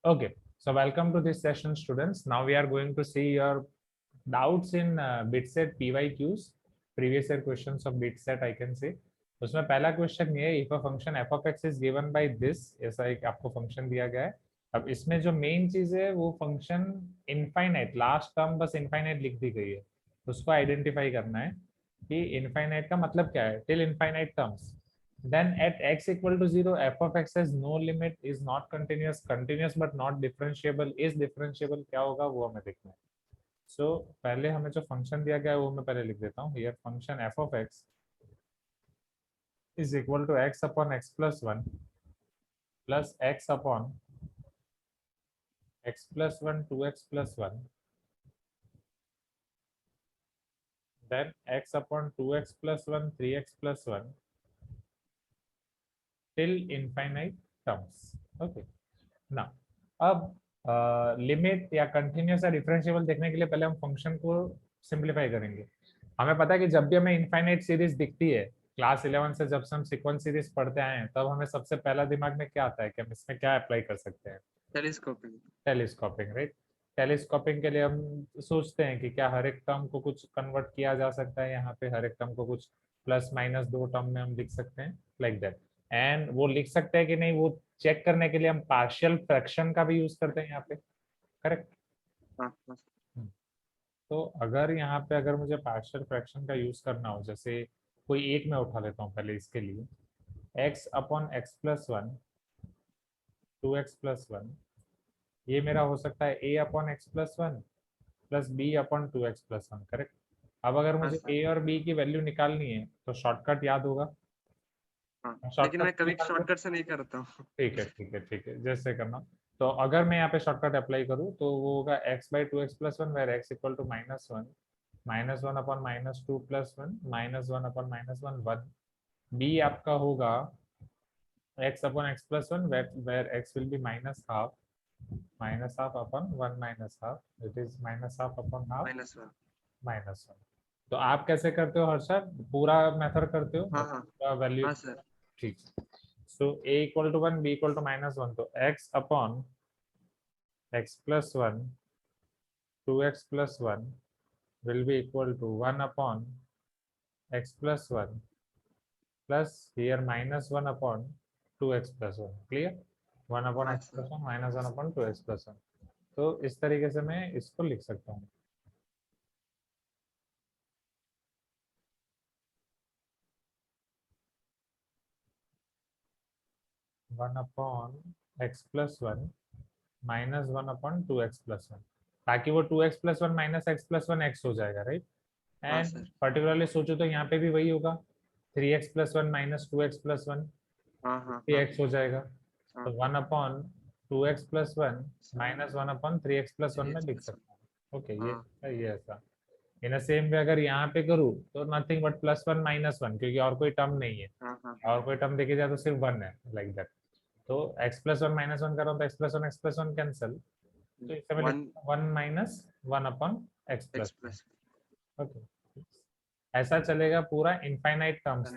Okay, so welcome to this session, students. Now we are going to see your doubts in bitset PYQs, previous year questions of bitset I can say. उसमें पहला question ये है, if a function f of x is given by this, ऐसा एक आपको function दिया गया है. अब इसमें जो मेन चीज है वो फंक्शन इनफाइनाइट, लास्ट टर्म बस इनफाइनाइट लिख दी गई है, उसको आइडेंटिफाई करना है कि इनफाइनाइट का मतलब क्या है, till infinite terms. Then at x equal to 0, f of x has no limit, is not continuous, continuous but not differentiable, is differentiable. क्या होगा वो हमें देखना है. So पहले हमें जो फंक्शन दिया गया है वो मैं पहले लिख देता हूँ. Here function f of x is equal to x upon x plus 1 plus x upon x plus 1 2x plus 1 then x upon 2x plus 1 3x plus 1 till infinite terms. Okay. Now अब limit या continuous या differentiable देखने के लिए पहले हम function को simplify करेंगे. हमें पता है कि जब भी हमें इनफाइनाइट सीरीज दिखती है, क्लास 11 से जब से हम सीक्वेंस सीरीज पढ़ते आए हैं, तब हमें सबसे पहला दिमाग में क्या आता है कि हम इसमें क्या अप्लाई कर सकते हैं. टेलीस्कोपिंग. Telescoping, right. टेलीस्कोपिंग के लिए हम सोचते हैं कि क्या हर एक टर्म को कुछ कन्वर्ट किया जा सकता है, यहाँ पे हर एक टर्म को कुछ प्लस माइनस दो टर्म में हम लिख सकते हैं लाइक दैट. एंड वो लिख सकते हैं कि नहीं वो चेक करने के लिए हम पार्शियल फ्रैक्शन का भी यूज करते हैं यहाँ पे. करेक्ट. तो अगर यहाँ पे अगर मुझे पार्शियल फ्रैक्शन का यूज करना हो, जैसे कोई एक मैं उठा लेता हूँ पहले इसके लिए, x upon x plus 1 2x plus 1, ये मेरा हो सकता है a upon x plus 1 plus b upon 2x plus 1. Correct. अब अगर मुझे a और b की वैल्यू निकालनी है तो शॉर्टकट याद होगा. लेकिन मैं शॉर्टकट कभी शॉर्टकट से नहीं करता हूँ. ठीक है ठीक है ठीक है, जैसे करना. तो अगर मैं यहाँ पे शॉर्टकट अप्लाई करूँ तो वो होगा x by 2x plus 1 where x equal to -1 upon -2 plus 1 -1 upon -1 1. b आपका होगा x upon x plus 1 where x will be -half upon 1 -half, it is -half upon half -1. तो आप कैसे करते हो हर्षद, पूरा मेथड करते हो? हाँ वैल्यू सर. ठीक. So a equal to 1 b equal to -1, तो x upon x plus 1 2x plus 1 will be equal to 1 upon x plus 1 plus here -1 upon 2x plus 1. Clear? 1 upon x plus 1 -1 upon 2x plus 1. तो इस तरीके से मैं इसको लिख सकता हूँ. One upon x plus 1 -1 upon 2x plus 1, ताकि वो 2x plus 1 minus x plus 1 x हो जाएगा, राइट. एंड पर्टिकुलरली सोचो तो यहाँ पे भी वही होगा, 3x plus 1 minus 2x plus 1 3x हो जाएगा. तो 1 upon 2x plus 1 minus 1 upon 3x plus 1 में लिख सकता हूँ. ओके, ये ऐसा. इन सेम वे अगर यहाँ पे करूँ तो नथिंग बट +1 -1, क्योंकि और कोई टर्म नहीं है, और कोई टर्म देखी जाए तो सिर्फ 1 है लाइक दैट. तो x प्लस 1 -1 कर रहा हूँ तो x प्लस 1 कैंसिल, तो इससे मैं 1 minus 1 upon x plus 1. Okay, ऐसा चलेगा पूरा इनफाइनाइट टर्म्स.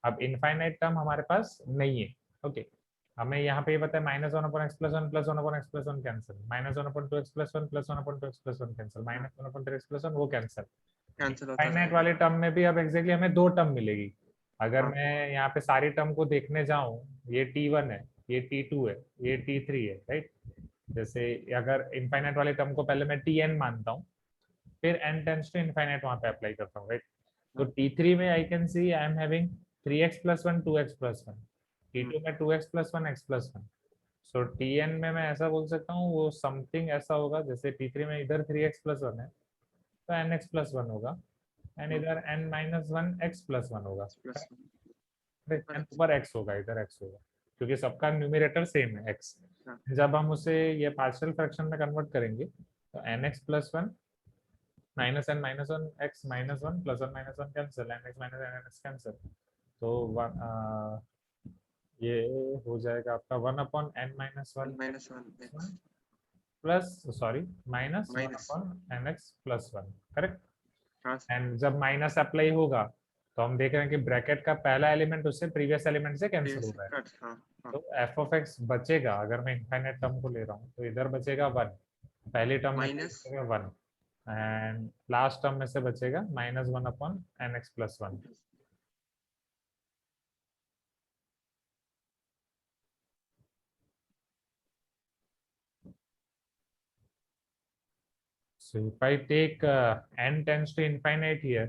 अब इनफाइनाइट टर्म हमारे पास नहीं है. ओके, हमें यहाँ पे ये पता है -1 upon x plus 1 plus 1 upon x plus 1 cancel, -1 upon 2x plus 1 plus 1 upon 2x plus 1 cancel, -1 upon 3x plus 1 वो कैंसिल. इनफाइनाइट वाले टर्म में भी अब एग्जैक्टली हमें दो टर्म मिलेगी. अगर मैं यहाँ पे सारी टर्म को देखने जाऊँ, ये t1 है, ये t2 है, ये t3 है, राइट. जैसे अगर इनफाइनाइट वाले टर्म को पहले मैं tn मानता हूँ, फिर n टेंड्स टू इनफाइनाइट वहां पे अप्लाई करता हूँ, राइट. तो t3 में I can see I am having 3x plus 1 2x plus 1, t2 में 2x प्लस 1 x प्लस 1. सो tn में मैं ऐसा बोल सकता हूँ वो समथिंग ऐसा होगा, जैसे t3 में इधर 3x प्लस 1 है तो nx प्लस 1 होगा, एंड इधर n माइनस 1 x प्लस 1 होगा, एंड ऊपर x होगा, इधर x होगा, क्योंकि सबका न्यूमरेटर सेम है x. जब हम उसे ये पार्शियल फ्रैक्शन में कन्वर्ट करेंगे तो nx plus 1 minus n minus 1 x minus 1 plus 1 minus 1 cancel, nx minus nx cancel. तो ये हो जाएगा आपका 1 upon n minus 1 plus sorry minus 1 upon nx plus 1. Correct. And जब माइनस अप्लाई होगा तो हम देख रहे हैं कि ब्रैकेट का पहला एलिमेंट उससे प्रीवियस एलिमेंट से कैंसिल हो रहा है, हाँ तो एफ ऑफ एक्स बचेगा। अगर मैं इनफाइनाइट टर्म को ले रहा हूँ तो इधर बचेगा 1, पहली टर्म में से माइनस बचेगा 1, एंड लास्ट टर्म में से बचेगा -1 upon n x plus 1। So if I take n tends to infinite here,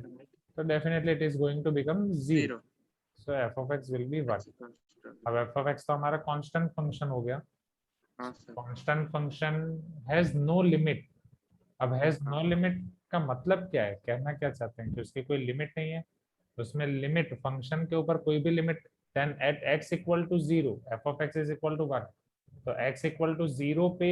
so definitely it is going to become 0. 0 So f of x will be 1. अब f of x तो हमारा constant function हो गया। हाँ sir constant function has no limit. अब has no limit का मतलब क्या है, कहना क्या चाहते हैं कि उसकी कोई लिमिट नहीं है, उसमें लिमिट फंक्शन के ऊपर कोई भी limit, then at x equal to 0 f of x is equal to 1, तो x इक्वल टू 0 पे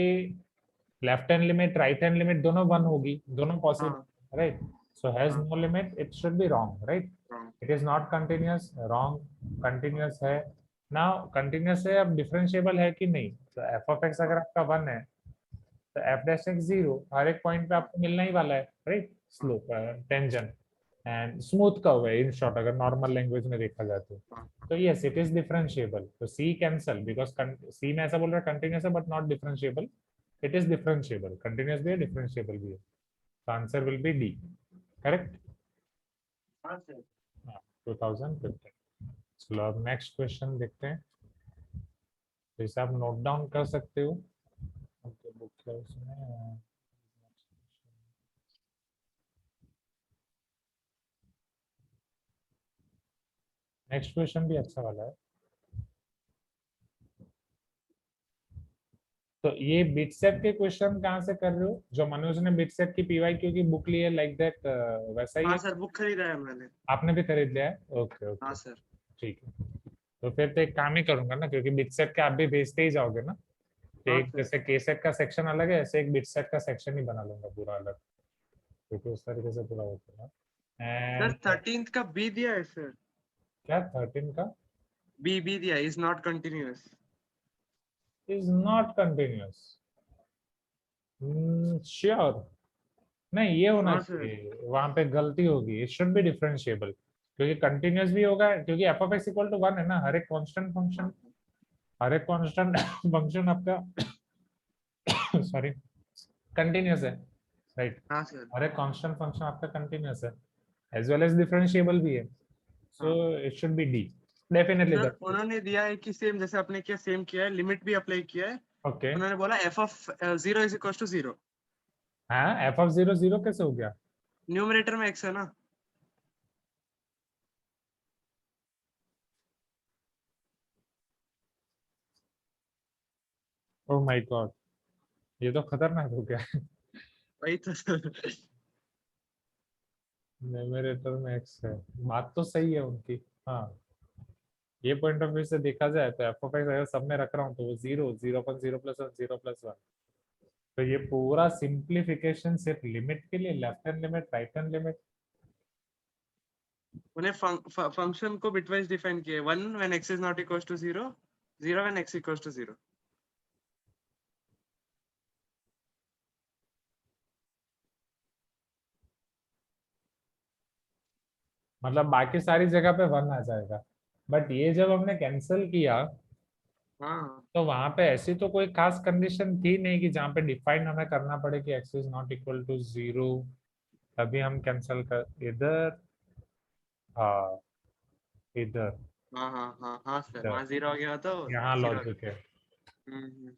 left hand limit right hand limit दोनों 1 होगी, दोनों possible, right. So has no limit, it should be wrong, right. It is not continuous, wrong. Continuous है। Now continuous है, अब differentiable है कि नहीं, तो एफ ऑफ एक्स अगर आपका 1 है तो एफ डैश एक्स 0 हर एक पॉइंट पे आपको मिलना ही वाला है, right. Slope tangent and smooth curve है, इन शॉर्ट अगर नॉर्मल लैंग्वेज में देखा जाए तो यस इट इज डिफरेंशिएबल। तो सी कैंसल, बिकॉज सी में ऐसा बोल रहा है कंटिन्यूअस है but not differentiable. It is differentiable, continuous भी है डिफरेंशिएबल भी है, तो answer will be D, correct. हाँ सर 2015। चलो अब नेक्स्ट क्वेश्चन देखते हैं, तो इसे आप नोट डाउन कर सकते हो। बुक है उसमें। नेक्स्ट क्वेश्चन भी अच्छा वाला है। तो ये बिटसेट के क्वेश्चन कहाँ से कर रहे हो, जो मनोज ने बिटसेट की पीवाईक्यू की बुक ली है लाइक दैट, वैसा ही हाँ है? सर बुक खरीदा है मैंने। आपने भी खरीद लिया है, ओके हाँ ओके, सर ठीक है। तो फिर तो एक काम ही करूंगा ना, क्योंकि बिटसेट के आप भी भेजते ही जाओगे ना, तो हाँ एक सर जैसे केसेट का सेक्शन अलग है, ऐसे एक बिटसेट का सेक्शन ही बना लूंगा पूरा अलग, क्योंकि उस तरीके से पूरा होता है। सर एंड 13th का बी दिया है सर। क्या 13 का बी दिया is not continuous. Is not continuous, sure नहीं, ये होना हाँ सर चाहिए, वहां पे गलती होगी, इट शुड बी डिफरेंशिएबल, क्योंकि कंटिन्यूअस भी होगा, क्योंकि f of x equal to 1 है ना, हर एक कांस्टेंट फंक्शन, हर एक कांस्टेंट फंक्शन आपका सॉरी कंटिन्यूअस है, राइट। हाँ सर हर एक कांस्टेंट फंक्शन आपका कंटिन्यूअस है, एज वेल एज डिफरेंशिएबल भी है, सो हाँ it should be d, definitely sir that. उन्होंने दिया है कि सेम जैसे आपने किया सेम किया है, लिमिट भी अप्लाई किया है। ओके, उन्होंने बोला f of 0 is equal to 0। हाँ एफ ऑफ 0 0 कैसे हो गया? न्यूमरेटर में एक्स है ना। ओह माय गॉड, ये तो खतरनाक हो गया। वही तो सर। न्यूमरेटर में एक्स है, बात तो सही है उनकी, हाँ। ये पॉइंट ऑफ व्यू से देखा जाए तो एफ ऑफ एक्स अगर सब में रख रहा हूँ तो वो 0 0.0+1 0+1, तो ये पूरा सिंप्लीफिकेशन सिर्फ लिमिट के लिए, left hand limit right hand limit. उन्हें फंक्शन को बिटवाइज डिफाइन किया 1 when x is not equal to 0, 0 when x equal to 0। मतलब बाकी सारी जगह पे 1 आ जाएगा, बट ये जब हमने कैंसिल किया हाँ तो वहां पे ऐसी तो कोई खास कंडीशन थी नहीं कि जहाँ पे डिफाइन हमें करना पड़े कि x is not equal to 0, तभी हम कैंसिल कर इधर, हाँ इधर, हाँ हाँ हाँ हाँ सर इधर वहाँ 0 आ गया तो यहाँ 0 आ लॉजिक गया। है। हम्म।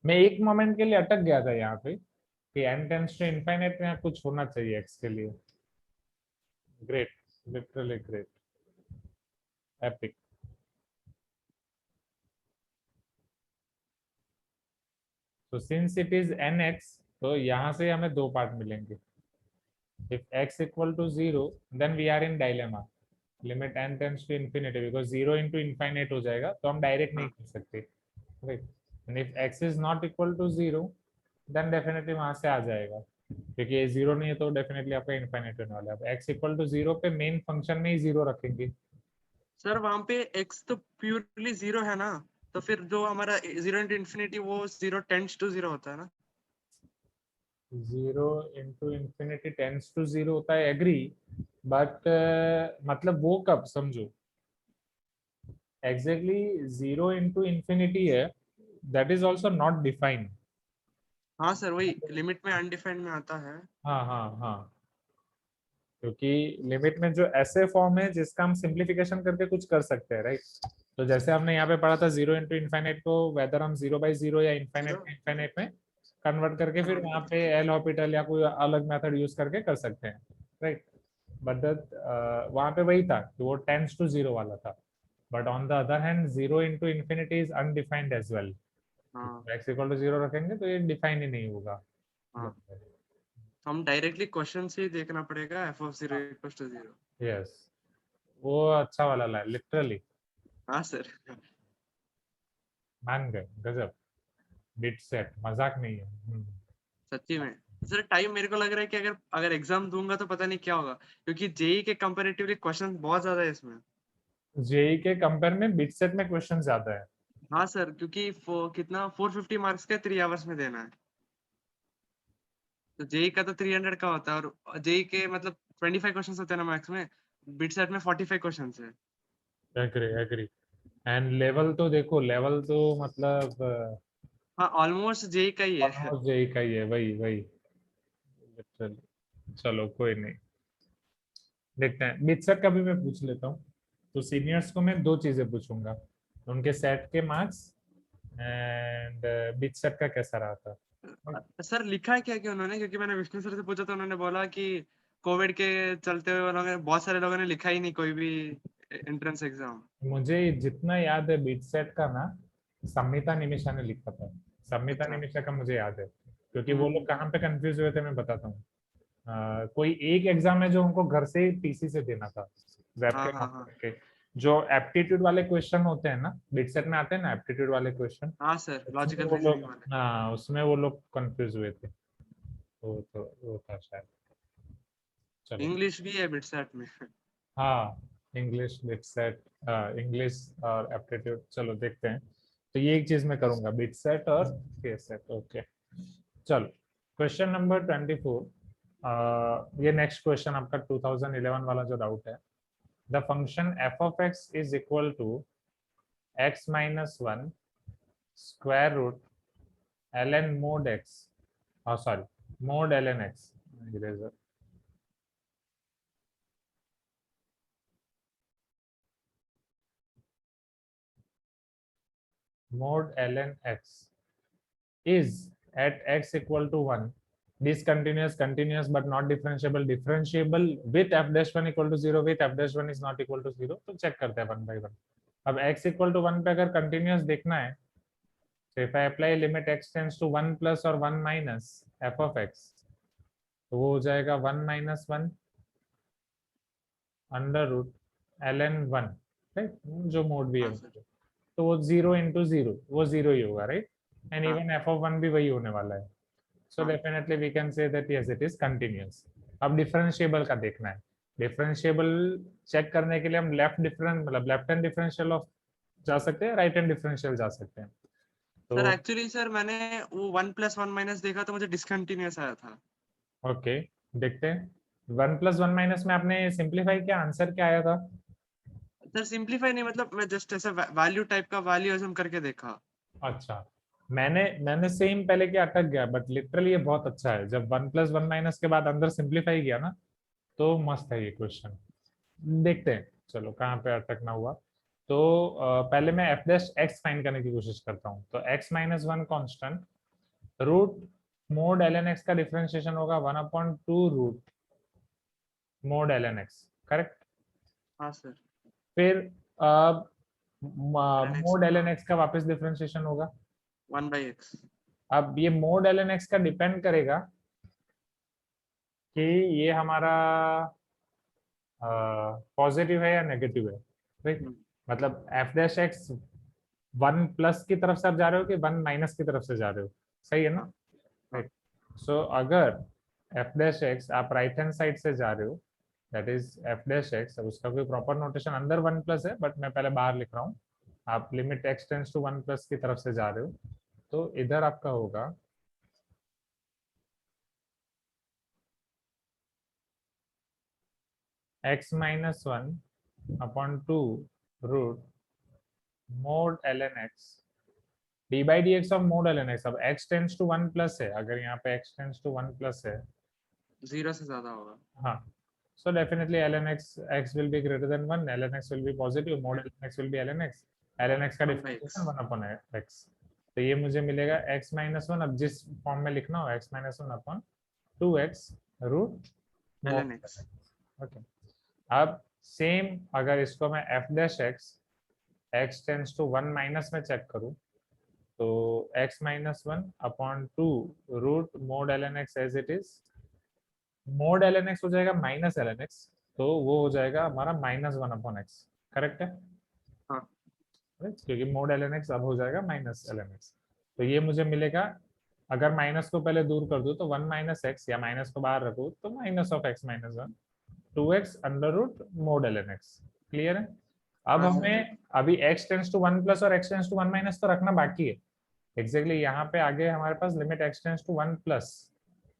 मैं एक मोमेंट के लिए अटक गया था यहाँ पे कि n टेंड्स टू इनफाइनाइट में कुछ होना चाहिए x के लिए। Great, literally great, epic. तो सिंस इट इज nx, तो यहाँ से हमें दो पार्ट मिलेंगे। If x equal to 0 then we are in dilemma, limit n tends to infinity, because 0 into infinite हो जाएगा तो हम डायरेक्ट नहीं हाँ कर सकते, right. And if x is not equal to 0 then definitely वहां से आ जाएगा, क्योंकि ये 0 नहीं है तो डेफिनेटली आपका इनफाइनाइट होने वाला है। अब x इक्वल टू 0 पे मेन फंक्शन में ही 0 रखेंगे। सर वहाँ पे x तो प्योरली 0 है ना, तो फिर जो हमारा 0 इंटू इन्फिनिटी वो 0 टेंड्स टू 0 होता है ना। 0 इंटू इन्फिनिटी टेंस टू 0 होता है, एग्री, बट मतलब वो कब समझो, एग्जैक्टली जीरो इंटू इंफिनिटी है, that is also not defined. हाँ सर, वही लिमिट में अनडिफाइंड में आता है। हाँ हाँ हाँ, क्योंकि लिमिट में जो ऐसे फॉर्म है जिसका हम सिंप्लीफिकेशन करके कुछ कर सकते हैं, राइट। तो जैसे हमने यहाँ पे पढ़ा था जीरो इंटू इन्फाइनाइट को वेदर हम जीरो बाई जीरो या इन्फाइनाइट जीरो इन्फाइनाइट में कन्वर्ट करके फिर कन्वर्ट वहाँ कर पे सकते एल हॉपिटल या कोई अलग मेथड यूज करके कर सकते हैं, राइट। बट वहाँ पे वही था कि वो टेंस टू जीरो वाला था। But on the other hand zero into infinity is undefined as well. हाँ एक्स इक्वल टू जीरो रखेंगे तो ये डिफाइन ही नहीं होगा। हाँ, तो हम डायरेक्टली क्वेश्चन से ही देखना पड़ेगा f of zero equal to zero. Yes, वो अच्छा वाला ला लिटरली हाँ सर। मान गए, गजब, बिट सेट मजाक नहीं है। सच्ची में सर, टाइम मेरे को लग रहा है कि अगर अगर एग्जाम दूंगा तो पता नहीं क्या होगा, क्योंकि जेई के कंपैरेटिवली क्वेश्चन बहुत ज्यादा है इसमें। जेई के कंपेयर में बिट सेट में क्वेश्चन ज्यादा है। हाँ सर, क्योंकि कितना 450 मार्क्स के 3 आवर्स में देना है। तो जेई का तो 300 का होता है, और जेई के मतलब 25 क्वेश्चन होते हैं ना मैथ्स में। बिट सेट में 45 क्वेश्चन है। Agree agree. एंड लेवल तो देखो, लेवल तो मतलब हाँ, ऑलमोस्ट जेई का ही है। ऑलमोस्ट जेई का ही है, वही वही लिटरली। चलो कोई नहीं, देखते हैं। बिट सेट का भी मैं पूछ लेता हूँ। तो सीनियर्स को मैं दो चीजें पूछूंगा, उनके सेट के मार्क्स एंड बिट सेट का कैसा रहा था। सर लिखा है क्या कि उन्होंने, क्योंकि मैंने विष्णु सर से पूछा तो उन्होंने बोला कि कोविड के चलते हुए उन्होंने बहुत सारे लोगों ने लिखा ही नहीं कोई भी एंट्रेंस एग्जाम। मुझे जितना याद है बिट सेट का ना, संमिता निमिषा ने लिखा था। संमिता अच्छा। निमिषा का मुझे याद है, क्योंकि वो लोग हम्म। कहाँ पे कंफ्यूज हुए थे मैं बताता हूँ। कोई एक एग्जाम है जो उनको घर से ही पीसी से देना था, हाँ वेबकैम हाँ ऑन हाँ। करके। जो एप्टीट्यूड वाले क्वेश्चन होते हैं ना, बिटसेट में आते हैं ना एप्टीट्यूड वाले क्वेश्चन, हाँ सर, उसमें लॉजिकल वो रीजनिंग लोग, वाले। हाँ उसमें वो लोग कंफ्यूज हुए थे। तो वो था शायद। चलो, इंग्लिश भी है बिट सेट में। हाँ इंग्लिश बिटसेट, इंग्लिश और एप्टीट्यूड, चलो देखते हैं। तो ये एक चीज मैं करूंगा, बिटसेट और केसेट, ओके। चलो, क्वेश्चन नंबर 24। ये नेक्स्ट क्वेश्चन आपका 2011 वाला जो डाउट है। The function f of x is equal to x minus one square root l n mod x, sorry mod l n x, eraser, mod ln x is at x equal to 1 discontinuous, continuous but not differentiable, differentiable with f dash 1 equal to 0 with f dash 1 is not equal to 0। तो check करते हैं one by one. अब x equal to 1 पे अगर continuous देखना है, तो if I apply limit x tends to 1 plus और 1 माइनस f ऑफ x, तो वो हो जाएगा 1 minus 1 under root l n one, right, जो मोड भी है। हाँ सर। तो वो जीरो इंटू जीरो, वो जीरो ही होगा, राइट। एंड हाँ इवन एफ ऑफ वन भी वही होने वाला है। So हाँ definitely we can say that yes it is continuous। अब डिफरेंशिएबल का देखना है। डिफरेंशिएबल चेक करने के लिए हम लेफ्ट डिफरेंस मतलब लेफ्ट हैंड डिफरेंशियल ऑफ जा सकते हैं, राइट हैंड डिफरेंशियल जा सकते हैं। सर, तो एक्चुअली सर मैंने वो 1 + 1 - देखा तो मुझे डिसकंटिन्यूअस आया था। ओके, देखते हैं। वन प्लस वन माइनस में आपने सिंप्लीफाई किया, आंसर क्या आया था। सर सिंपलीफाई नहीं, मतलब मैं जस्ट ऐसा वैल्यू टाइप का वैल्यूइज्म करके देखा। अच्छा, मैंने मैंने सेम पहले किया, अटक गया, बट लिटरली ये बहुत अच्छा है। जब वन प्लस वन माइनस के बाद अंदर सिंप्लीफाई किया ना, तो मस्त है ये क्वेश्चन। देखते हैं, चलो कहाँ पे अटकना हुआ। तो पहले मैं एफ डैश एक्स फाइंड करने की कोशिश करता हूँ। तो x minus one constant root mod l n x का डिफरेंशिएशन होगा 1/2 root mod l n x, correct. हाँ सर। फिर ln x मोड एल का एन एक्स का वापस डिफरेंशिएशन होगा। 1/x। अब ये मोड एल एन एक्स का डिपेंड करेगा कि ये हमारा पॉजिटिव है या नेगेटिव है, राइट। मतलब F dash x one plus की तरफ से आप जा रहे हो कि वन माइनस की तरफ से जा रहे हो, सही है ना, हाँ हाँ राइट। सो अगर एफ डैश एक्स आप राइट हैंड साइड से जा रहे हो, that is f dash x, अब उसका कोई प्रॉपर नोटेशन अंदर वन प्लस है बट मैं पहले बाहर लिख रहा हूँ। आप limit x tends to one plus की तरफ से जा रहे हो, तो इधर आपका होगा x minus 1 upon 2 root mode ln x d by d x of mod ln x। अब x टेंड्स टू 1 प्लस है, अगर यहाँ पे x टेंड्स टू 1 प्लस है, 0 से ज्यादा होगा। हाँ, so definitely ln x will be greater than 1, ln x will be positive, mod ln x will be ln x का डिफरेंशिएशन 1 अपॉन x। तो ये मुझे मिलेगा x माइनस 1, अब जिस फॉर्म में लिखना हो x minus 1 upon 2x root ln x। Okay. अब सेम अगर इसको मैं f dash x tends to 1 minus में चेक करूं, तो x minus 1 upon 2 root mode ln x as it is, mod ln x हो जाएगा माइनस ln x, तो वो हो जाएगा हमारा माइनस 1 अपॉन x, करेक्ट है? हाँ। क्योंकि मोड ln x अब हो जाएगा माइनस ln x। तो ये मुझे मिलेगा, अगर माइनस को पहले दूर कर दूं तो 1 माइनस एक्स, या माइनस को बाहर रखूं तो minus of x minus 1 2x under root mode ln x। Clear है? अब हाँ, हमें अभी x टेंड्स टू 1 प्लस और x टेंड्स टू 1 माइनस तो रखना बाकी है। एग्जैक्टली यहाँ पे आगे हमारे पास limit x tends to 1 plus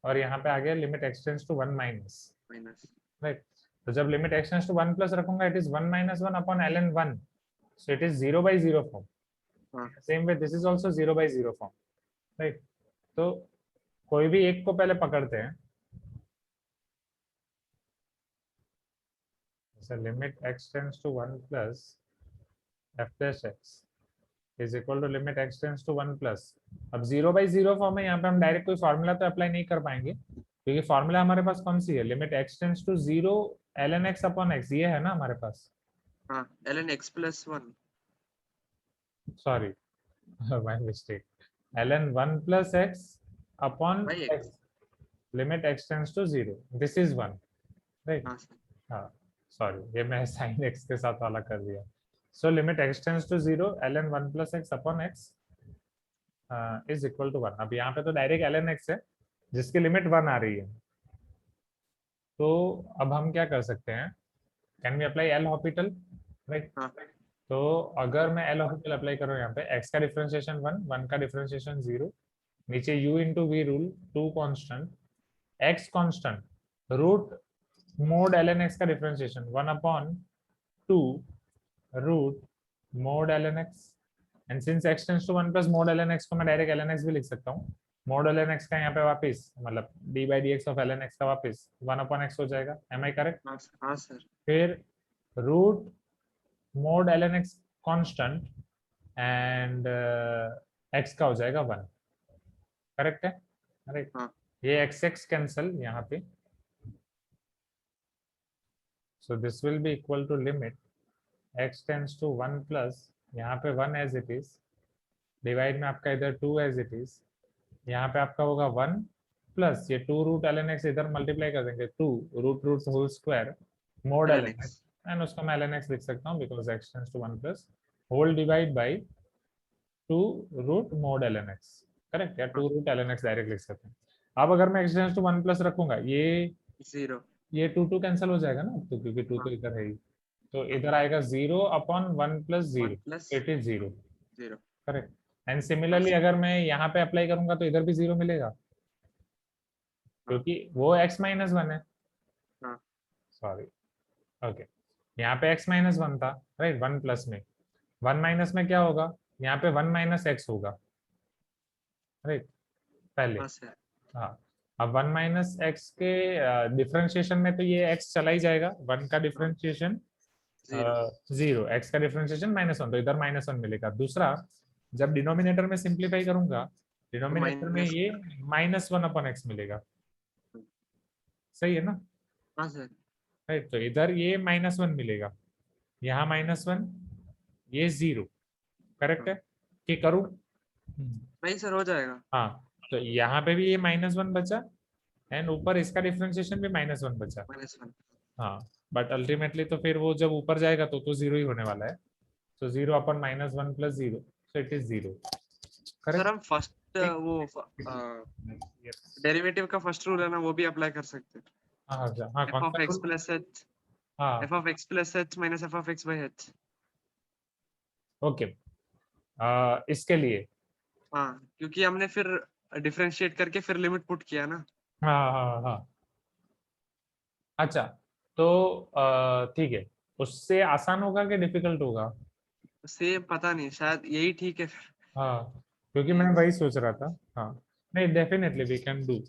और यहाँ पे आगे limit x tends to 1 minus, minus. Right? तो जब limit x tends to 1 plus रखूंगा, it is 1 minus 1 upon ln 1, so it is 0 by 0 form. हाँ। Same way this is also 0 by 0 form, right? तो कोई भी एक को पहले पकड़ते हैं, जैसे limit x tends to 1 plus f dash x is equal to limit x tends to 1 plus. अब 0 बाई 0 फॉर्म है, यहाँ पे हम डायरेक्ट कोई फॉर्मूला तो अप्लाई नहीं कर पाएंगे, क्योंकि फॉर्मूला हमारे पास कौन सी है, limit x tends to 0 ln x upon x, ये है ना हमारे पास। हाँ, ln x plus 1। Sorry, my mistake, ln 1 plus x upon by x, x। Limit x tends to 0, this is 1, right? हाँ सर। हाँ, सॉरी, ये मैं sin x के साथ वाला कर दिया। So limit x tends to 0 ln 1 plus x upon x is equal to 1। अब यहाँ पे तो डायरेक्ट ln x है जिसकी लिमिट 1 आ रही है, तो अब हम क्या कर सकते हैं, can we apply L'Hopital, right? हाँ। तो अगर मैं एल हॉपिटल अप्लाई करूँ यहाँ पे, x का डिफरेंशिएशन 1, 1 का डिफरेंशिएशन 0, नीचे u into v rule, 2 constant, x constant, root mode ln x का differentiation 1 upon 2 root mode ln x, and since x tends to 1 plus mod ln x को मैं direct ln x भी लिख सकता हूँ। Mode ln x का यहाँ पे वापस मतलब d by d x of ln x का वापस 1 अपॉन x हो जाएगा, एम आई करेक्ट? हाँ सर। फिर root mode ln x constant and x का हो जाएगा 1, करेक्ट है? राइट। हाँ। ये x x कैंसल यहाँ पे, so this will be equal to limit x tends to 1 plus, यहाँ पे 1 एज इट इज, डिवाइड में आपका इधर 2 एज इट इज, यहाँ पे आपका होगा 1 प्लस ये 2 रूट ln x, इधर मल्टीप्लाई कर देंगे 2 root root whole square mod ln x, and उसको मैं ln x लिख सकता हूँ because x tends to 1 plus whole divide by 2 root mode ln x, correct? या 2 रूट ln x डायरेक्ट लिख सकते हैं। अब अगर मैं x टेंड्स टू 1 प्लस रखूंगा, ये 0, ये 2 कैंसिल हो जाएगा ना, तो क्योंकि 2 तो इधर है ही, तो इधर आएगा 0 upon 1 plus 0, it is 0, correct? And similarly अगर मैं यहाँ पे अप्लाई करूंगा तो इधर भी 0 मिलेगा, क्योंकि वो x माइनस 1 है, सॉरी, ओके, यहाँ पे x माइनस 1 था, राइट? 1 प्लस में 1 माइनस में क्या होगा, यहाँ पे 1 माइनस एक्स होगा, राइट? पहले, हाँ, अब 1 माइनस एक्स के डिफरेंशिएशन में तो ये x चला ही जाएगा, 1 का डिफरेंशिएशन 0, x का डिफरेंशिएशन -1, तो इधर -1 मिलेगा। दूसरा, जब डिनोमिनेटर में सिंप्लीफाई करूंगा, डिनोमिनेटर में ये -1 अपॉन x मिलेगा, सही है ना? हाँ सर। राइट, तो इधर ये -1 मिलेगा, यहाँ -1, ये 0, करेक्ट है कि करूं? नहीं सर, हो जाएगा। हाँ, तो यहाँ पे भी ये -1 बचा, एंड ऊपर इसका डिफरेंशिएशन भी -1 बचा। -1। हाँ, बट अल्टीमेटली तो फिर वो जब ऊपर जाएगा तो 0 ही होने वाला है, so 0 upon -1 plus 0, so it is 0, correct? Sir हम फर्स्ट वो डेरिवेटिव का फर्स्ट रूल है ना, वो भी अप्लाई कर सकते हैं। हाँ हाँ, f कौन of सा x रूल? plus h, हाँ, f of x plus h minus f of x by h। Okay, इसके लिए, हाँ, क्योंकि हमने फिर डिफरेंशिएट करके फिर लिमिट पुट किया ना। हाँ हाँ हाँ, अच्छा, तो ठीक है, उससे आसान होगा कि डिफिकल्ट होगा? से पता नहीं, शायद यही ठीक है फिर। हाँ, क्योंकि मैं वही सोच रहा था। हाँ, नहीं, definitely we can do.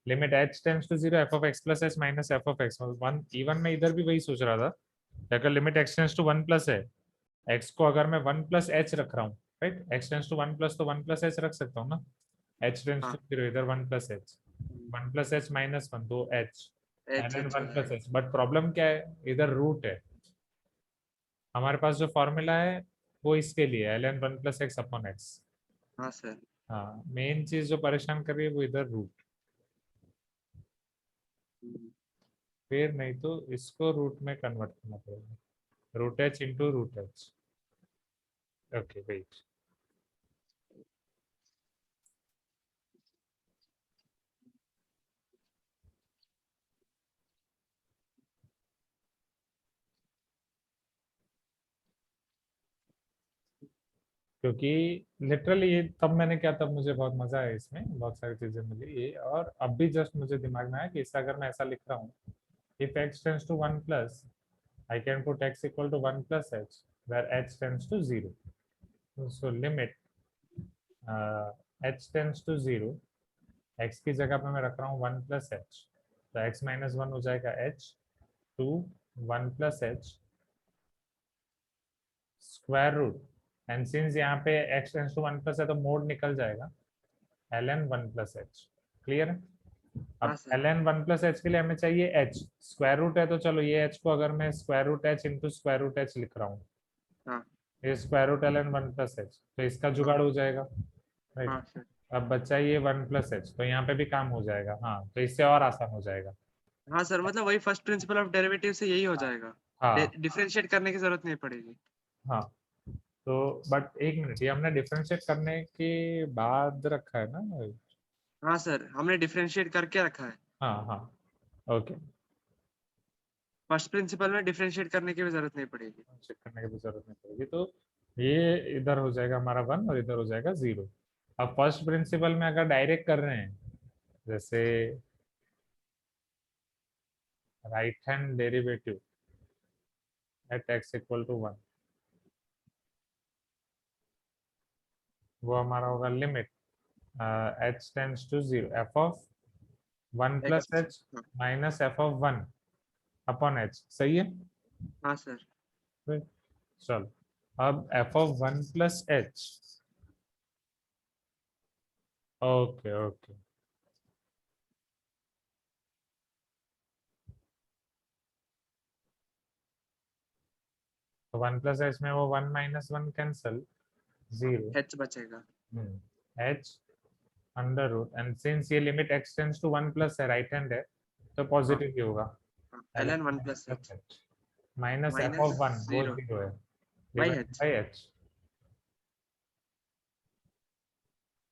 Limit h tends to 0 f of x plus h minus f of x, one even मैं इधर भी वही सोच रहा था। अगर limit x tends to 1 plus है, x को अगर मैं 1 प्लस h रख रहा हूँ, right, x tends to 1 plus तो 1 प्लस h रख सकता हूँ ना। h टेंड्स हाँ, टू 0, इधर 1 plus h, 1 plus h minus 1 तो h, एच ln एच हो 1 प्लस जाएगा। h। बट प्रॉब्लम क्या है, इधर रूट है। हमारे पास जो फॉर्मूला है वो इसके लिए ln 1 plus x upon x। हाँ सर। हाँ, मेन चीज जो परेशान कर रही है वो इधर रूट। फिर नहीं तो इसको रूट में कन्वर्ट करना पड़ेगा, root h into root h. Okay wait, क्योंकि लिटरली ये तब मैंने किया, तब मुझे बहुत मजा आया, इसमें बहुत सारी चीजें मिली ये। और अब भी जस्ट मुझे दिमाग में आया कि इसका अगर मैं ऐसा लिख रहा हूँ, if x tends to 1 plus, I can put x equal to 1 plus h, where h tends to 0. So limit h tends to 0, x की जगह पे मैं रख रहा हूँ 1 plus h, तो x minus 1 हो जाएगा h to 1 plus h square root, and since यहाँ पे x टेंड्स टू 1 प्लस है तो मोड निकल जाएगा ln 1 plus h। क्लियर है? हाँ अब सर। ln 1 plus h के लिए हमें चाहिए h, स्क्वायर रूट है तो चलो ये h को अगर मैं square root h into square root h लिख रहा हूँ, हाँ ये square root ln 1 plus h, तो इसका जुगाड़ हो जाएगा, राइट। हाँ सर। अब बच्चा ये 1 प्लस एच, तो यहाँ पे भी काम हो जाएगा। हाँ, तो इससे और आसान हो जाएगा। हाँ सर, मतलब वही फर्स्ट प्रिंसिपल ऑफ डेरिवेटिव से यही हो हाँ जाएगा। हाँ डिफरेंशिएट करने की जरूरत नहीं पड़ेगी। हाँ। तो बट एक मिनट, ये हमने डिफरेंशिएट करने के बाद रखा है ना? हाँ सर, हमने डिफरेंशिएट करके रखा है। हाँ हाँ, ओके। फर्स्ट प्रिंसिपल में डिफरेंशिएट करने की भी जरूरत नहीं पड़ेगी। चेक करने की भी जरूरत नहीं पड़ेगी, तो ये इधर हो जाएगा हमारा 1 और इधर हो जाएगा 0। अब फर्स्ट प्रिंसिपल में अगर डायरेक्ट कर रहे हैं, जैसे right hand derivative at x equal to 1, वो हमारा होगा limit h tends to 0 f of 1 plus x. h minus f of 1 upon h। सही है? हाँ सर। चलो, अब f of 1 plus h, okay okay, तो 1 प्लस h में वो 1 माइनस 1 कैंसल, 0, एच बचेगा। h under root, and since ये limit x tends to 1 plus है, राइट हैंड है, तो हाँ पॉजिटिव ही होगा। ln 1 plus H minus f minus of 1 वो 0 0 है, by divide H. By h।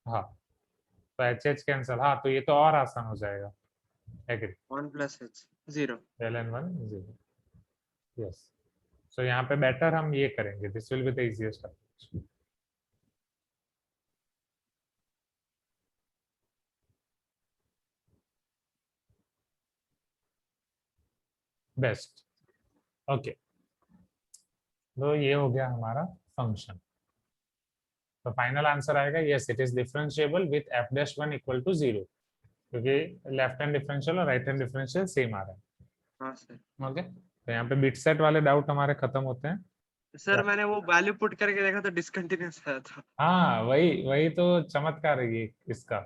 हाँ, तो एच एच कैंसल, हाँ, तो ये तो और आसान हो जाएगा। Agree, 1 plus h 0। ln 1 0, yes. So यहाँ पे बेटर हम ये करेंगे, this will be the easiest approach. Best, okay. तो ये हो गया हमारा फंक्शन। तो फाइनल आंसर आएगा yes, it is differentiable with f dash 1 equal to 0, क्योंकि लेफ्ट हैंड डिफरेंशियल और राइट हैंड डिफरेंशियल सेम आ रहा हाँ सर। है। ओके, तो यहाँ पे बिट सेट वाले डाउट हमारे खत्म होते हैं। सर मैंने वो वैल्यू पुट करके देखा तो डिसकंटिन्यूअस आया था। हाँ, वही वही तो चमत्कार है ये इसका,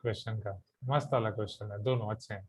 क्वेश्चन का। मस्त वाला क्वेश्चन है, दोनों अच्छे हैं।